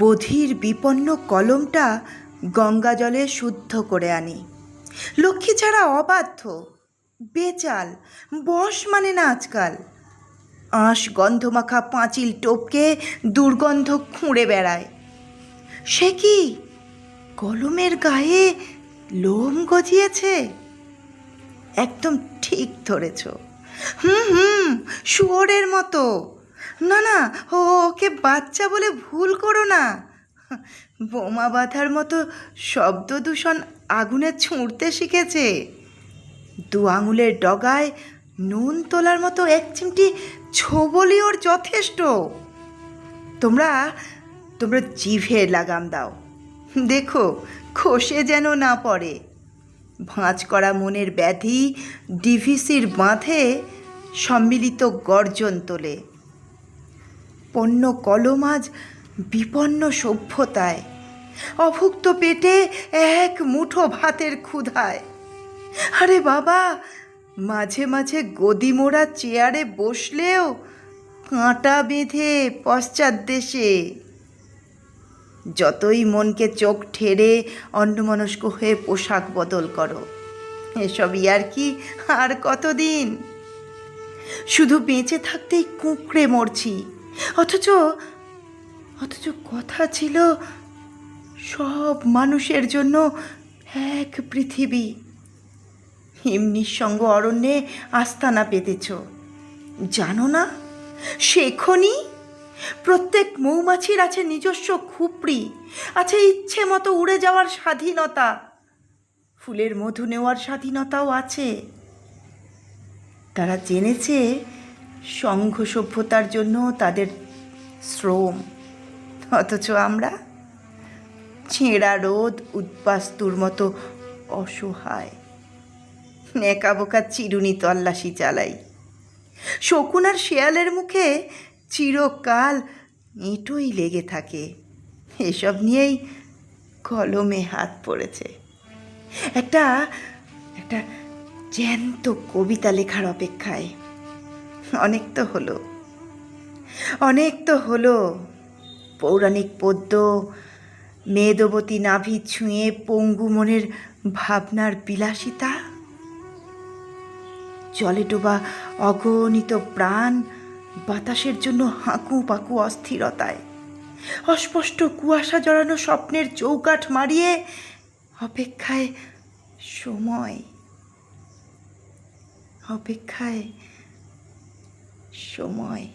বধির বিপন্ন কলমটা গঙ্গা জলে শুদ্ধ করে আনি। লক্ষ্মী ছাড়া অবাধ্য, বেচাল, বশ মানে না আজকাল। আঁশ গন্ধমাখা পাঁচিল টপকে দুর্গন্ধ খুঁড়ে বেড়ায়। সে কি কলমের গায়ে লোম গজিয়েছে? একদম ঠিক ধরেছ। শুয়োরের মতো। না না, ওকে বাচ্চা বলে ভুল করো না। বোমা বাঁধার মতো শব্দ দূষণ আগুনে ছুঁড়তে শিখেছে। 2 আঙুলের ডগায় নুন তোলার মতো এক চিমটি ছোবলই ওর যথেষ্ট। তোমরা জিভে লাগাম দাও, দেখো খসে যেন না পড়ে। ভাঁজ করা মনের ব্যাধি ডিভিসির বাঁধে সম্মিলিত গর্জন তোলে। পণ্য কলম আজ বিপন্ন সভ্যতায়, অভুক্ত পেটে এক মুঠো ভাতের ক্ষুধায়। আরে বাবা, মাঝে মাঝে গদি মোড়া চেয়ারে বসলেও কাঁটা বেঁধে পশ্চাৎ দেশে। যতই মনকে চোখ ঠেড়ে অন্যমনস্ক হয়ে পোশাক বদল করো, এসব ইয়ার্কি আর কতদিন? শুধু বেঁচে থাকতেই কুঁকড়ে মরছি, অথচ কথা ছিল সব মানুষের জন্য এক পৃথিবী। হিমনিঃসঙ্গ অরণ্যে আস্তানা পেতেছ, জানো না? শেখনি প্রত্যেক মৌমাছির আছে নিজস্ব খুপড়ি, আছে ইচ্ছে মতো উড়ে যাওয়ার স্বাধীনতা, ফুলের মধু নেওয়ার স্বাধীনতাও আছে। তারা জেনেছে সংঘ সভ্যতার জন্য তাদের শ্রম, অথচ আমরা ছেঁড়া রোদ উদ্বাস্তুর মতো অসহায় নেকাবোকা চিরুনি তল্লাশি চালাই। শকুন আর শেয়ালের মুখে চিরকাল এঁটোই লেগে থাকে। এসব নিয়েই কলমে হাত পড়েছে। একটা জ্যান্ত কবিতা লেখার অপেক্ষায়। অনেক তো হলো পৌরাণিক পদ্য, মেদবতী নাভি ছুঁয়ে পঙ্গু মনের ভাবনার বিলাসিতা, জলে ডোবা অগণিত প্রাণ বাতাসের জন্য হাঁকু পাকু অস্থিরতায়, অস্পষ্ট কুয়াশা জড়ানো স্বপ্নের চৌকাঠ মারিয়ে অপেক্ষায় সময়।